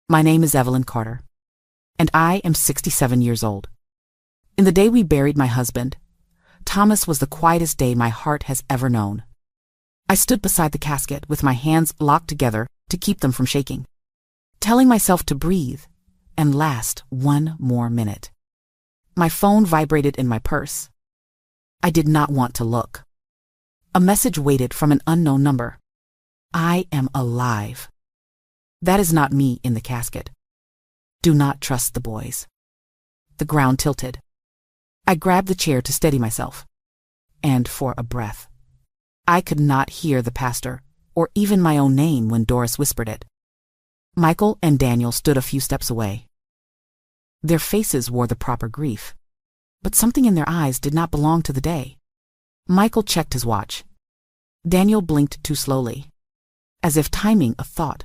My name is Evelyn Carter, and I am 67 years old. In the day we buried my husband, Thomas was the quietest day my heart has ever known. I stood beside the casket with my hands locked together to keep them from shaking, telling myself to breathe and last one more minute. My phone vibrated in my purse. I did not want to look. A message waited from an unknown number. I am alive. That is not me in the casket. Do not trust the boys. The ground tilted. I grabbed the chair to steady myself. And for a breath. I could not hear the pastor, or even my own name when Doris whispered it. Michael and Daniel stood a few steps away. Their faces wore the proper grief, but something in their eyes did not belong to the day. Michael checked his watch. Daniel blinked too slowly, as if timing a thought.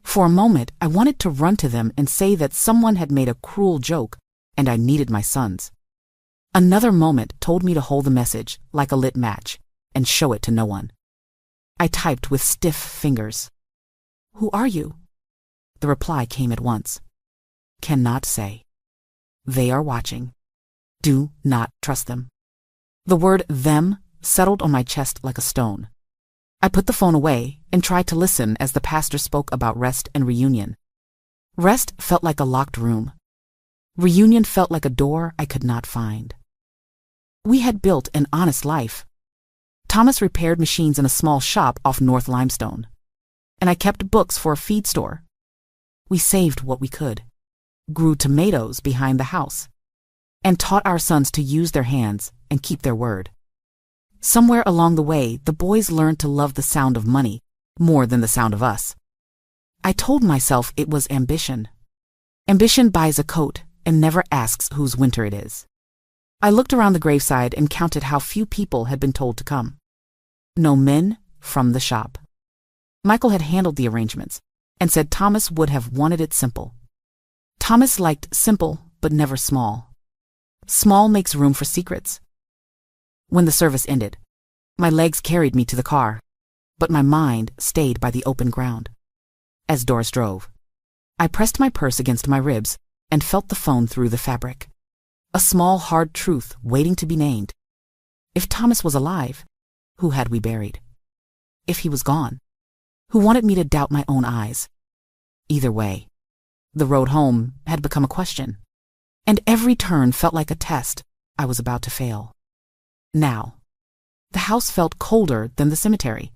For a moment, I wanted to run to them and say that someone had made a cruel joke and I needed my sons. Another moment told me to hold the message like a lit match and show it to no one. I typed with stiff fingers. Who are you? The reply came at once. Cannot say. They are watching. Do not trust them. The word them settled on my chest like a stone. I put the phone away and tried to listen as the pastor spoke about rest and reunion. Rest felt like a locked room. Reunion felt like a door I could not find. We had built an honest life. Thomas repaired machines in a small shop off North Limestone, and I kept books for a feed store. We saved what we could, grew tomatoes behind the house, and taught our sons to use their hands and keep their word. Somewhere along the way, the boys learned to love the sound of money more than the sound of us. I told myself it was ambition. Ambition buys a coat and never asks whose winter it is. I looked around the graveside and counted how few people had been told to come. No men from the shop. Michael had handled the arrangements and said Thomas would have wanted it simple. Thomas liked simple but never small. Small makes room for secrets. When the service ended, my legs carried me to the car, but my mind stayed by the open ground. As Doris drove, I pressed my purse against my ribs and felt the phone through the fabric. A small, hard truth waiting to be named. If Thomas was alive, who had we buried? If he was gone, who wanted me to doubt my own eyes? Either way, the road home had become a question, and every turn felt like a test I was about to fail. Now, the house felt colder than the cemetery.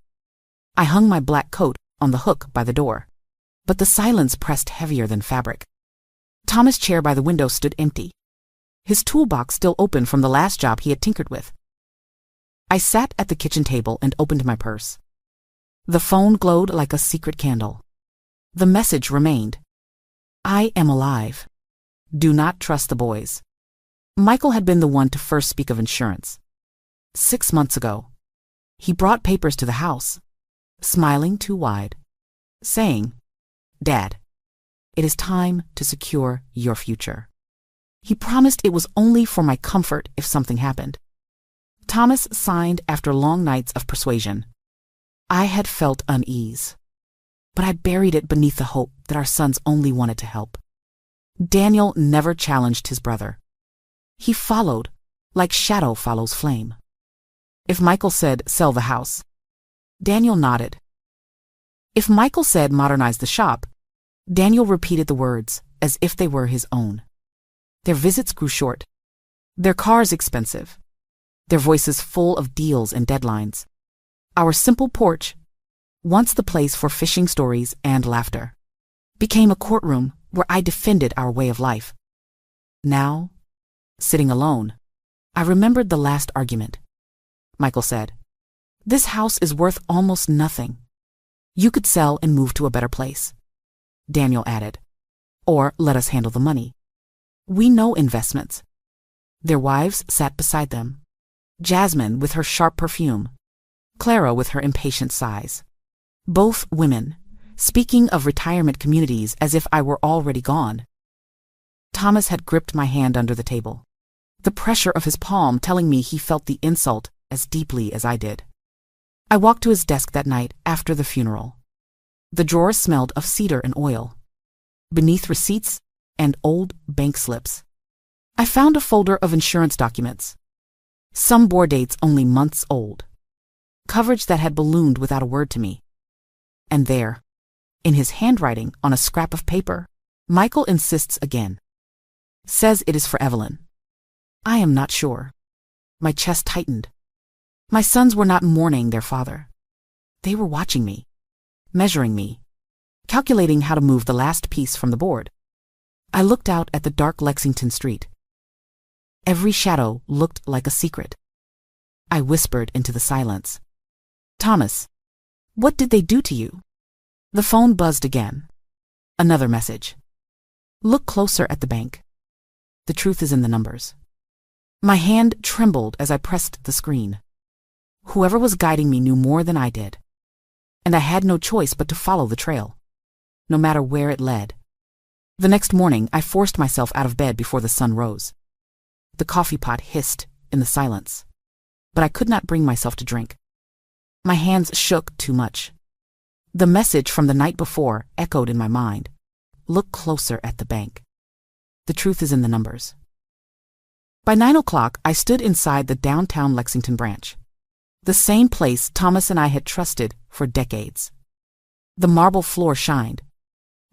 I hung my black coat on the hook by the door, but the silence pressed heavier than fabric. Thomas' chair by the window stood empty, his toolbox still open from the last job he had tinkered with. I sat at the kitchen table and opened my purse. The phone glowed like a secret candle. The message remained. I am alive. Do not trust the boys. Michael had been the one to first speak of insurance. 6 months ago, he brought papers to the house, smiling too wide, saying, Dad, it is time to secure your future. He promised it was only for my comfort if something happened. Thomas signed after long nights of persuasion. I had felt unease, but I buried it beneath the hope that our sons only wanted to help. Daniel never challenged his brother. He followed, like shadow follows flame. If Michael said, sell the house, Daniel nodded. If Michael said, modernize the shop, Daniel repeated the words as if they were his own. Their visits grew short, their cars expensive, their voices full of deals and deadlines. Our simple porch, once the place for fishing stories and laughter, became a courtroom where I defended our way of life. Now, sitting alone, I remembered the last argument. Michael said, this house is worth almost nothing. You could sell and move to a better place. Daniel added, or let us handle the money. We know investments. Their wives sat beside them. Jasmine with her sharp perfume, Clara with her impatient sighs. Both women, speaking of retirement communities as if I were already gone. Thomas had gripped my hand under the table, the pressure of his palm telling me he felt the insult as deeply as I did. I walked to his desk that night after the funeral. The drawer smelled of cedar and oil. beneath receipts and old bank slips, I found a folder of insurance documents. Some bore dates only months old. Coverage that had ballooned without a word to me. And there, in his handwriting on a scrap of paper, Michael insists again. Says it is for Evelyn. I am not sure. My chest tightened. My sons were not mourning their father. They were watching me, measuring me, calculating how to move the last piece from the board. I looked out at the dark Lexington street. Every shadow looked like a secret. I whispered into the silence. Thomas, what did they do to you? The phone buzzed again. Another message. Look closer at the bank. The truth is in the numbers. My hand trembled as I pressed the screen. Whoever was guiding me knew more than I did. And I had no choice but to follow the trail, no matter where it led. The next morning, I forced myself out of bed before the sun rose. The coffee pot hissed in the silence, but I could not bring myself to drink. My hands shook too much. The message from the night before echoed in my mind. Look closer at the bank. The truth is in the numbers. By 9 o'clock, I stood inside the downtown Lexington branch, the same place Thomas and I had trusted for decades. The marble floor shined,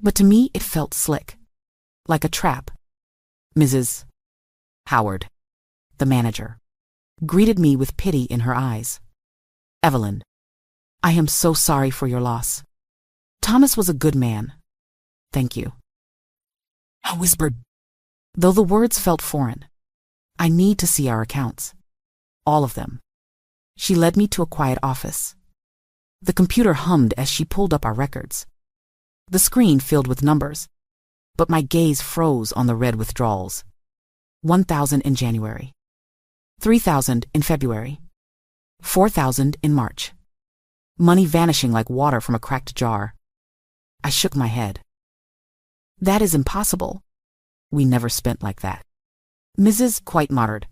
but to me it felt slick, like a trap. Mrs. Howard, the manager, greeted me with pity in her eyes. Evelyn, I am so sorry for your loss. Thomas was a good man. Thank you. I whispered, though the words felt foreign. I need to see our accounts. All of them. She led me to a quiet office. The computer hummed as she pulled up our records. The screen filled with numbers, but my gaze froze on the red withdrawals. 1,000 in January. 3,000 in February. 4,000 in March. Money vanishing like water from a cracked jar. I shook my head. That is impossible. We never spent like that. Mrs. quite muttered.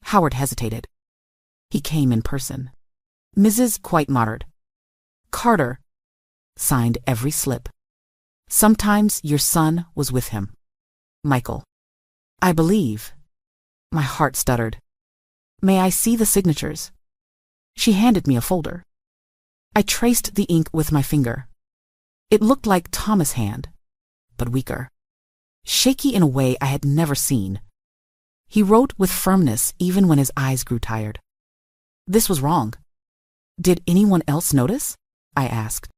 Howard hesitated. He came in person. Mrs. quite muttered. Carter signed every slip. Sometimes your son was with him. Michael. I believe. My heart stuttered. May I see the signatures? She handed me a folder. I traced the ink with my finger. It looked like Thomas' hand, but weaker. Shaky in a way I had never seen. He wrote with firmness even when his eyes grew tired. This was wrong. Did anyone else notice? I asked,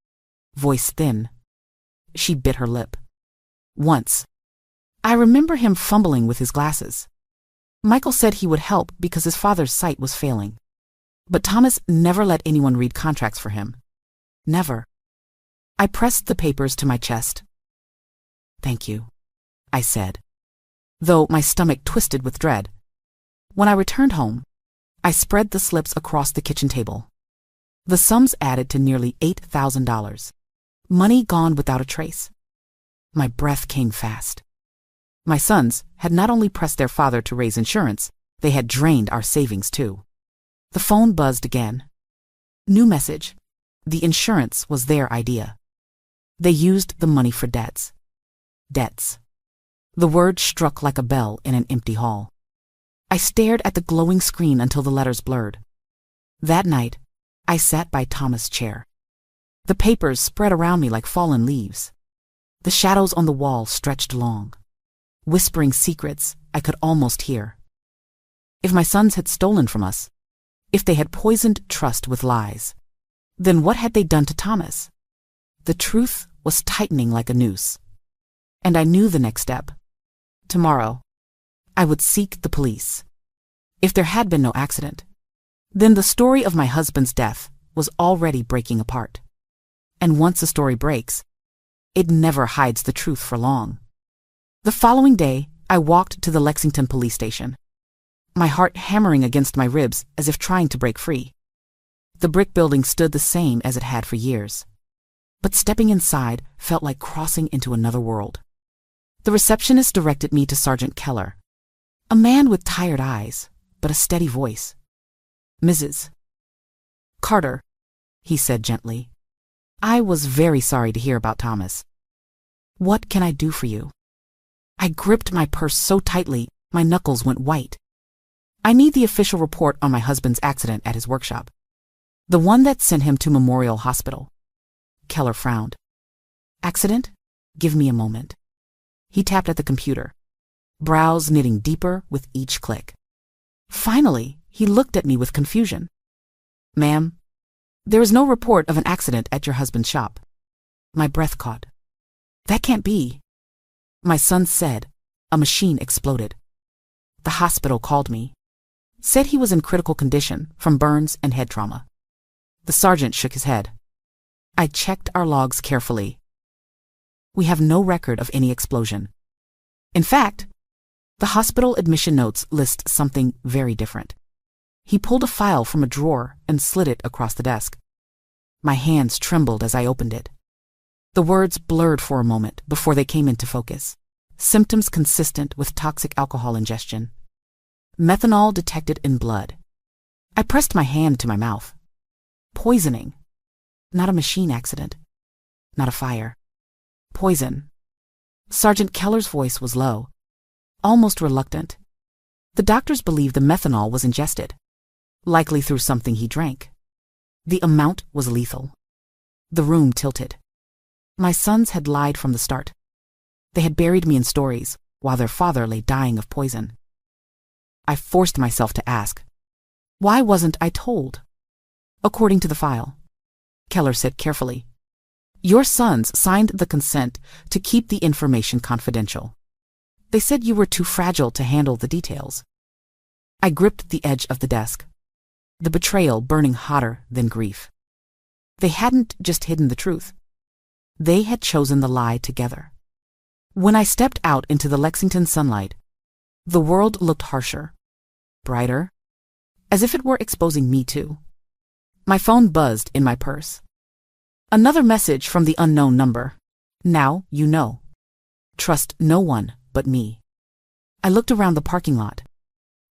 voice thin. She bit her lip. Once. I remember him fumbling with his glasses. Michael said he would help because his father's sight was failing. But Thomas never let anyone read contracts for him. Never. I pressed the papers to my chest. Thank you, I said, though my stomach twisted with dread. When I returned home, I spread the slips across the kitchen table. The sums added to nearly $8,000. Money gone without a trace. My breath came fast. My sons had not only pressed their father to raise insurance, they had drained our savings too. The phone buzzed again. New message. The insurance was their idea. They used the money for debts. Debts. The word struck like a bell in an empty hall. I stared at the glowing screen until the letters blurred. That night, I sat by Thomas' chair. The papers spread around me like fallen leaves. The shadows on the wall stretched long, whispering secrets I could almost hear. If my sons had stolen from us, if they had poisoned trust with lies, then what had they done to Thomas? The truth was tightening like a noose. And I knew the next step. Tomorrow, I would seek the police. If there had been no accident, then the story of my husband's death was already breaking apart. And once a story breaks, it never hides the truth for long. The following day, I walked to the Lexington police station, my heart hammering against my ribs as if trying to break free. The brick building stood the same as it had for years, but stepping inside felt like crossing into another world. The receptionist directed me to Sergeant Keller, a man with tired eyes, but a steady voice. Mrs. Carter, he said gently. I was very sorry to hear about Thomas. What can I do for you? I gripped my purse so tightly, my knuckles went white. I need the official report on my husband's accident at his workshop. The one that sent him to Memorial Hospital. Keller frowned. Accident? Give me a moment. He tapped at the computer, brows knitting deeper with each click. Finally, he looked at me with confusion. Ma'am, there is no report of an accident at your husband's shop. My breath caught. That can't be. My son said. A machine exploded. The hospital called me. Said he was in critical condition from burns and head trauma. The sergeant shook his head. I checked our logs carefully. We have no record of any explosion. In fact, the hospital admission notes list something very different. He pulled a file from a drawer and slid it across the desk. My hands trembled as I opened it. The words blurred for a moment before they came into focus. Symptoms consistent with toxic alcohol ingestion. Methanol detected in blood. I pressed my hand to my mouth. Poisoning. Not a machine accident. Not a fire. Poison. Sergeant Keller's voice was low, almost reluctant. The doctors believe the methanol was ingested, likely through something he drank. The amount was lethal. The room tilted. My sons had lied from the start. They had buried me in stories while their father lay dying of poison. I forced myself to ask, why wasn't I told? According to the file, Keller said carefully, your sons signed the consent to keep the information confidential. They said you were too fragile to handle the details. I gripped the edge of the desk, the betrayal burning hotter than grief. They hadn't just hidden the truth. They had chosen the lie together. When I stepped out into the Lexington sunlight, the world looked harsher, brighter, as if it were exposing me too. My phone buzzed in my purse. Another message from the unknown number. Now you know. Trust no one but me. I looked around the parking lot.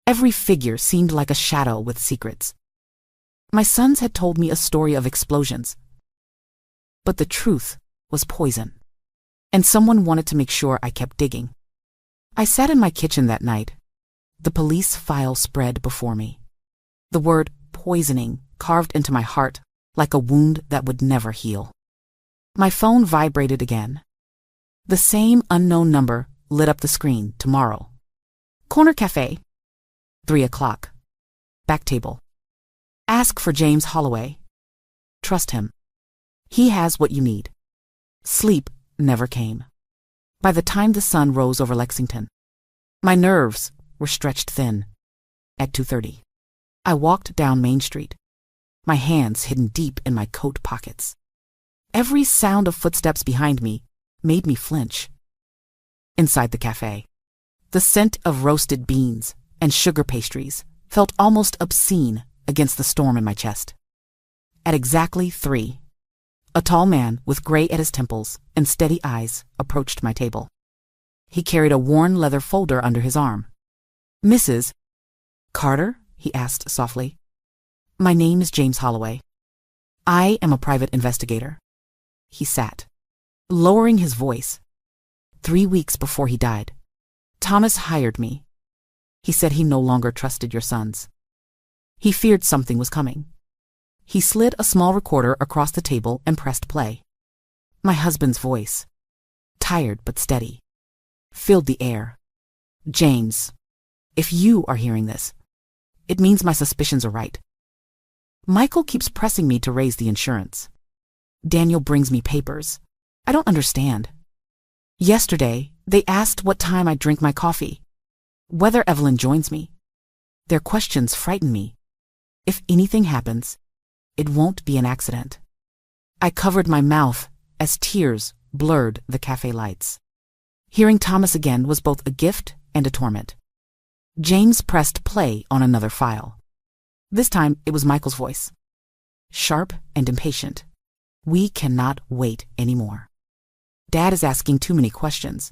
Every figure seemed like a shadow with secrets. My sons had told me a story of explosions. But the truth was poison. And someone wanted to make sure I kept digging. I sat in my kitchen that night. The police file spread before me. The word poisoning carved into my heart like a wound that would never heal. My phone vibrated again. The same unknown number lit up the screen. Tomorrow. Corner Cafe. 3 o'clock. Back table. Ask for James Holloway. Trust him. He has what you need. Sleep never came. By the time the sun rose over Lexington, my nerves were stretched thin. At 2:30, I walked down Main Street, my hands hidden deep in my coat pockets. Every sound of footsteps behind me made me flinch. Inside the cafe, the scent of roasted beans and sugar pastries felt almost obscene against the storm in my chest. At exactly 3, a tall man with gray at his temples and steady eyes approached my table. He carried a worn leather folder under his arm. Mrs. Carter? He asked softly. My name is James Holloway. I am a private investigator. He sat, lowering his voice. 3 weeks before he died, Thomas hired me. He said he no longer trusted your sons. He feared something was coming. He slid a small recorder across the table and pressed play. My husband's voice, tired but steady, filled the air. James, if you are hearing this, it means my suspicions are right. Michael keeps pressing me to raise the insurance. Daniel brings me papers. I don't understand. Yesterday, they asked what time I drink my coffee, whether Evelyn joins me. Their questions frighten me. If anything happens, it won't be an accident. I covered my mouth as tears blurred the cafe lights. Hearing Thomas again was both a gift and a torment. James pressed play on another file. This time it was Michael's voice, sharp and impatient. We cannot wait anymore. Dad is asking too many questions.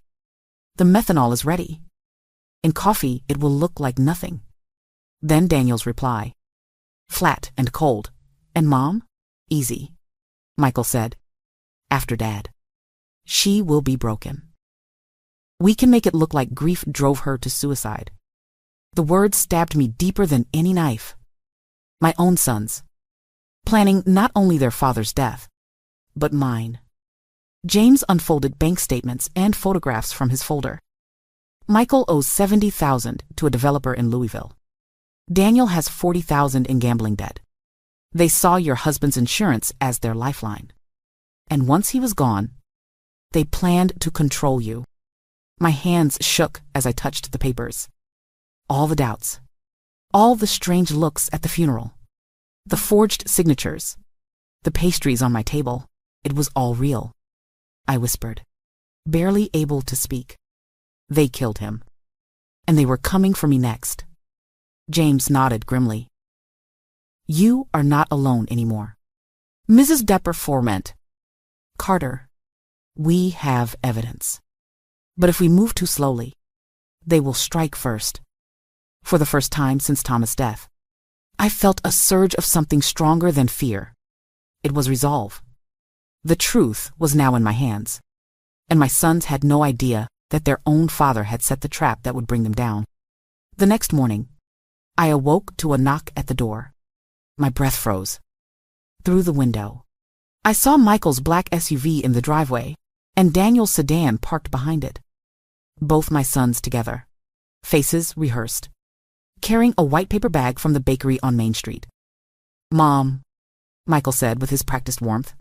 The methanol is ready. In coffee, it will look like nothing. Then Daniel's reply, flat and cold. And Mom? Easy. Michael said, after Dad. She will be broken. We can make it look like grief drove her to suicide. The words stabbed me deeper than any knife. My own sons, planning not only their father's death, but mine. James unfolded bank statements and photographs from his folder. Michael owes $70,000 to a developer in Louisville. Daniel has $40,000 in gambling debt. They saw your husband's insurance as their lifeline. And once he was gone, they planned to control you. My hands shook as I touched the papers. All the doubts. All the strange looks at the funeral. The forged signatures. The pastries on my table. It was all real. I whispered, barely able to speak. They killed him. And they were coming for me next. James nodded grimly. You are not alone anymore. Mrs. Depper forment. Carter, we have evidence. But if we move too slowly, they will strike first. For the first time since Thomas' death, I felt a surge of something stronger than fear. It was resolve. The truth was now in my hands, and my sons had no idea that their own father had set the trap that would bring them down. The next morning, I awoke to a knock at the door. My breath froze. Through the window, I saw Michael's black SUV in the driveway and Daniel's sedan parked behind it. Both my sons together, faces rehearsed, carrying a white paper bag from the bakery on Main Street. Mom, Michael said with his practiced warmth,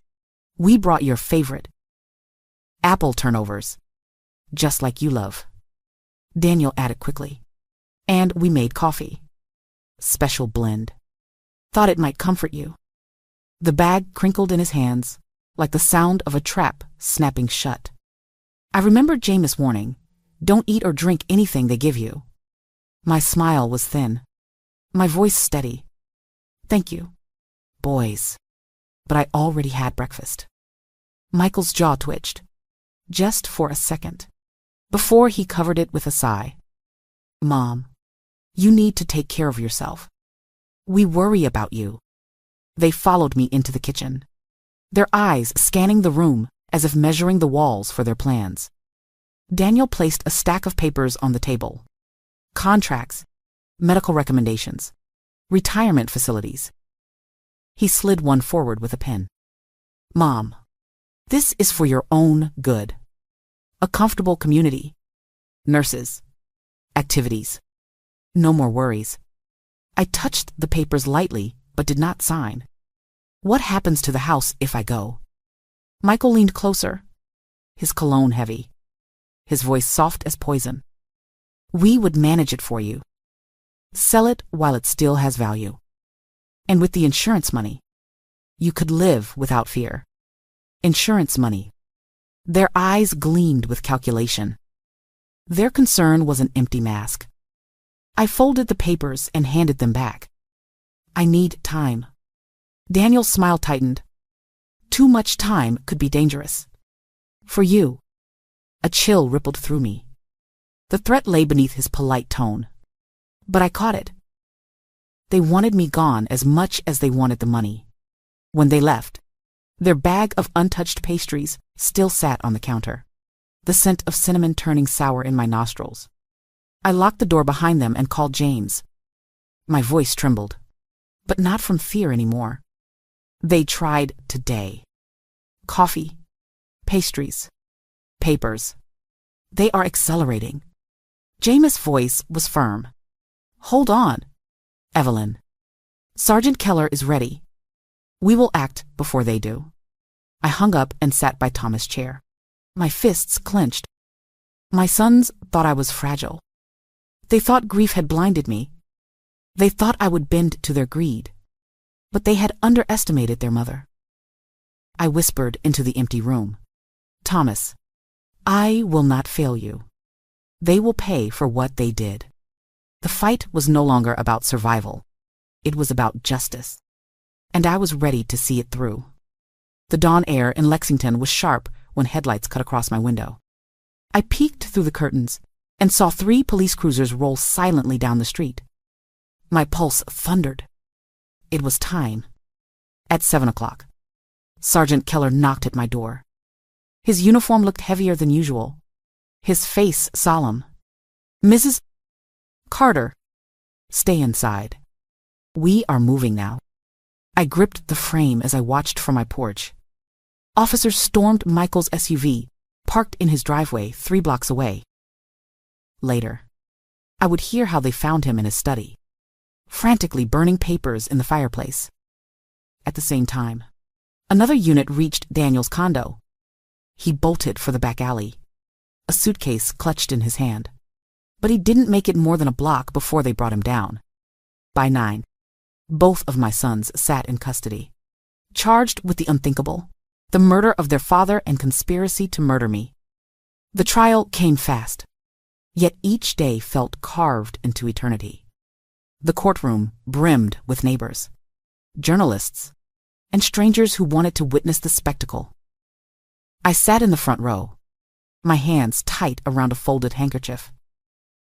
we brought your favorite. Apple turnovers, just like you love. Daniel added quickly. And we made coffee. Special blend. Thought it might comfort you. The bag crinkled in his hands, like the sound of a trap snapping shut. I remembered James' warning, don't eat or drink anything they give you. My smile was thin, my voice steady. Thank you, boys. But I already had breakfast. Michael's jaw twitched, just for a second, before he covered it with a sigh. Mom, you need to take care of yourself. We worry about you. They followed me into the kitchen, their eyes scanning the room as if measuring the walls for their plans. Daniel placed a stack of papers on the table. Contracts, medical recommendations, retirement facilities. He slid one forward with a pen. Mom, this is for your own good. A comfortable community. Nurses. Activities. No more worries. I touched the papers lightly, but did not sign. What happens to the house if I go? Michael leaned closer, his cologne heavy, his voice soft as poison. We would manage it for you. Sell it while it still has value. And with the insurance money, you could live without fear. Insurance money. Their eyes gleamed with calculation. Their concern was an empty mask. I folded the papers and handed them back. I need time. Daniel's smile tightened. Too much time could be dangerous. For you. A chill rippled through me. The threat lay beneath his polite tone. But I caught it. They wanted me gone as much as they wanted the money. When they left, their bag of untouched pastries still sat on the counter, the scent of cinnamon turning sour in my nostrils. I locked the door behind them and called James. My voice trembled, but not from fear anymore. They tried today. Coffee, pastries, papers. They are accelerating. James' voice was firm. Hold on, Evelyn. Sergeant Keller is ready. We will act before they do. I hung up and sat by Thomas' chair. My fists clenched. My sons thought I was fragile. They thought grief had blinded me. They thought I would bend to their greed. But they had underestimated their mother. I whispered into the empty room. Thomas, I will not fail you. They will pay for what they did. The fight was no longer about survival. It was about justice. And I was ready to see it through. The dawn air in Lexington was sharp when headlights cut across my window. I peeked through the curtains and saw 3 police cruisers roll silently down the street. My pulse thundered. It was time. At 7 o'clock, Sergeant Keller knocked at my door. His uniform looked heavier than usual, his face solemn. "Mrs. Carter, stay inside. We are moving now." I gripped the frame as I watched from my porch. Officers stormed Michael's SUV, parked in his driveway 3 blocks away. Later, I would hear how they found him in his study, frantically burning papers in the fireplace. At the same time, another unit reached Daniel's condo. He bolted for the back alley, a suitcase clutched in his hand. But he didn't make it more than a block before they brought him down. By 9, both of my sons sat in custody, charged with the unthinkable, the murder of their father and conspiracy to murder me. The trial came fast, yet each day felt carved into eternity. The courtroom brimmed with neighbors, journalists, and strangers who wanted to witness the spectacle. I sat in the front row, my hands tight around a folded handkerchief,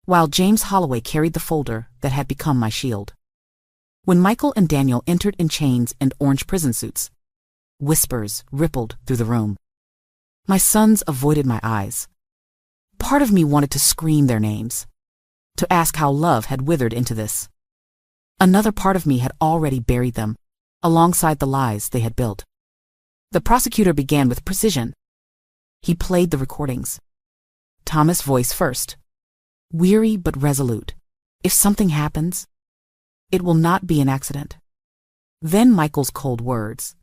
while James Holloway carried the folder that had become my shield. When Michael and Daniel entered in chains and orange prison suits, whispers rippled through the room. My sons avoided my eyes. Part of me wanted to scream their names, to ask how love had withered into this. Another part of me had already buried them, alongside the lies they had built. The prosecutor began with precision. He played the recordings. Thomas' voice first, weary but resolute. "If something happens, it will not be an accident." Then Michael's cold words.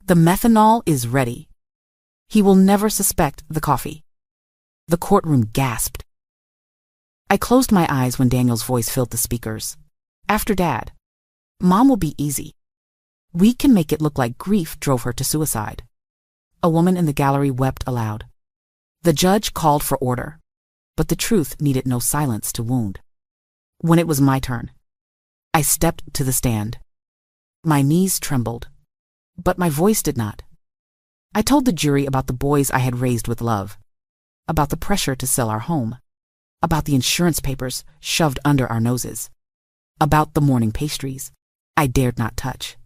"The methanol is ready. He will never suspect the coffee." The courtroom gasped. I closed my eyes when Daniel's voice filled the speakers. "After Dad, Mom will be easy. We can make it look like grief drove her to suicide." A woman in the gallery wept aloud. The judge called for order, but the truth needed no silence to wound. When it was my turn, I stepped to the stand. My knees trembled, but my voice did not. I told the jury about the boys I had raised with love, about the pressure to sell our home, about the insurance papers shoved under our noses, about the morning pastries I dared not touch.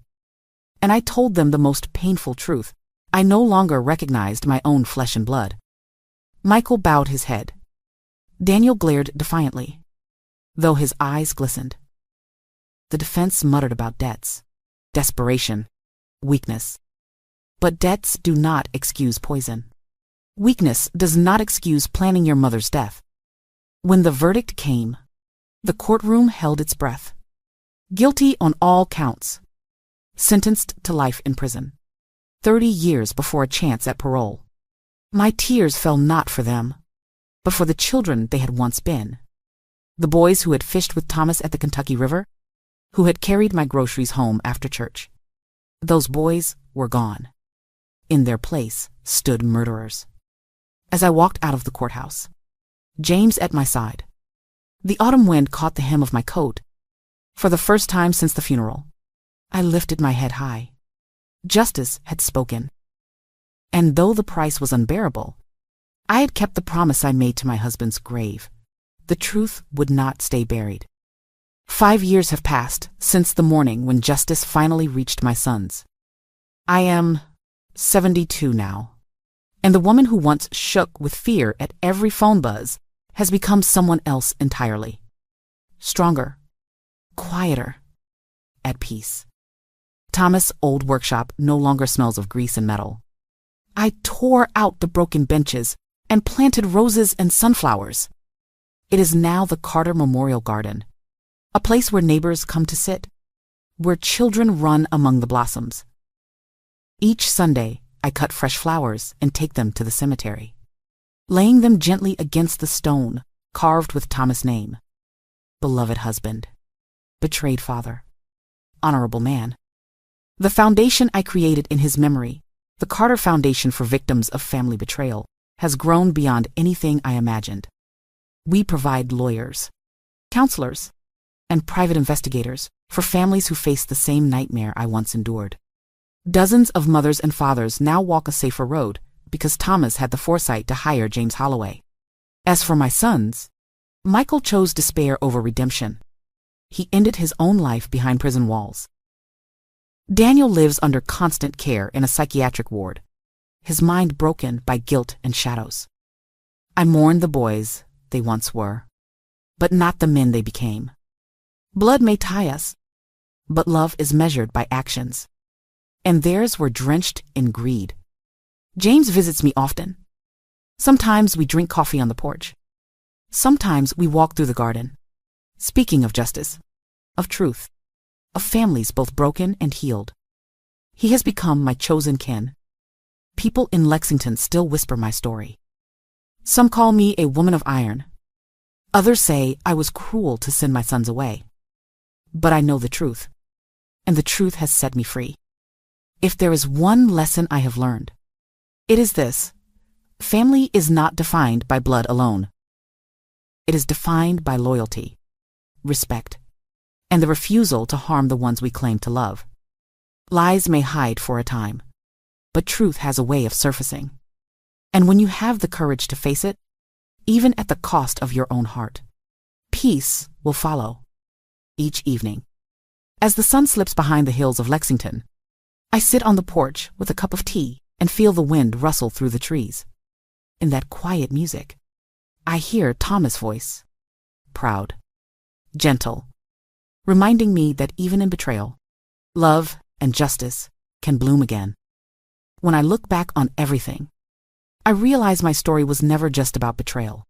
And I told them the most painful truth. I no longer recognized my own flesh and blood. Michael bowed his head. Daniel glared defiantly, though his eyes glistened. The defense muttered about debts, desperation, weakness. But debts do not excuse poison. Weakness does not excuse planning your mother's death. When the verdict came, the courtroom held its breath. Guilty on all counts. Sentenced to life in prison. 30 years before a chance at parole. My tears fell not for them, but for the children they had once been. The boys who had fished with Thomas at the Kentucky River, who had carried my groceries home after church. Those boys were gone. In their place stood murderers. As I walked out of the courthouse, James at my side, the autumn wind caught the hem of my coat. For the first time since the funeral, I lifted my head high. Justice had spoken. And though the price was unbearable, I had kept the promise I made to my husband's grave. The truth would not stay buried. 5 years have passed since the morning when justice finally reached my sons. I am 72 now, and the woman who once shook with fear at every phone buzz has become someone else entirely. Stronger, quieter, at peace. Thomas' old workshop no longer smells of grease and metal. I tore out the broken benches and planted roses and sunflowers. It is now the Carter Memorial Garden, a place where neighbors come to sit, where children run among the blossoms. Each Sunday, I cut fresh flowers and take them to the cemetery, laying them gently against the stone carved with Thomas' name. Beloved husband, betrayed father, honorable man. The foundation I created in his memory, the Carter Foundation for Victims of Family Betrayal, has grown beyond anything I imagined. We provide lawyers, counselors, and private investigators for families who face the same nightmare I once endured. Dozens of mothers and fathers now walk a safer road because Thomas had the foresight to hire James Holloway. As for my sons, Michael chose despair over redemption. He ended his own life behind prison walls. Daniel lives under constant care in a psychiatric ward. his mind broken by guilt and shadows. I mourn the boys they once were, but not the men they became. Blood may tie us, but love is measured by actions, and theirs were drenched in greed. James visits me often. Sometimes we drink coffee on the porch. Sometimes we walk through the garden, speaking of justice, of truth, of families both broken and healed. He has become my chosen kin. People in Lexington still whisper my story. Some call me a woman of iron. Others say I was cruel to send my sons away. But I know the truth, and the truth has set me free. If there is one lesson I have learned, it is this: family is not defined by blood alone. It is defined by loyalty, respect, and the refusal to harm the ones we claim to love. Lies may hide for a time, but truth has a way of surfacing. And when you have the courage to face it, even at the cost of your own heart, peace will follow. Each evening, as the sun slips behind the hills of Lexington, I sit on the porch with a cup of tea and feel the wind rustle through the trees. In that quiet music, I hear Thomas' voice, proud, gentle, reminding me that even in betrayal, love and justice can bloom again. When I look back on everything, I realize my story was never just about betrayal.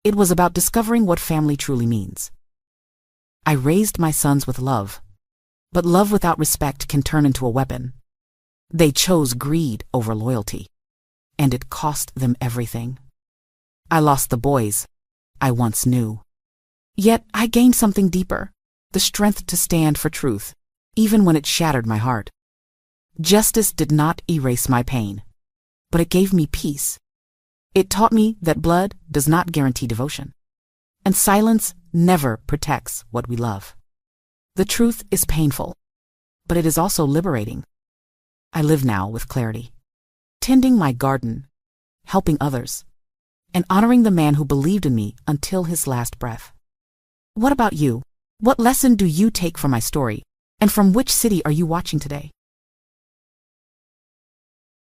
It was about discovering what family truly means. I raised my sons with love, but love without respect can turn into a weapon. They chose greed over loyalty, and it cost them everything. I lost the boys I once knew. Yet I gained something deeper, the strength to stand for truth, even when it shattered my heart. Justice did not erase my pain, but it gave me peace. It taught me that blood does not guarantee devotion, and silence never protects what we love. The truth is painful, but it is also liberating. I live now with clarity, tending my garden, helping others, and honoring the man who believed in me until his last breath. What about you? What lesson do you take from my story, and from which city are you watching today?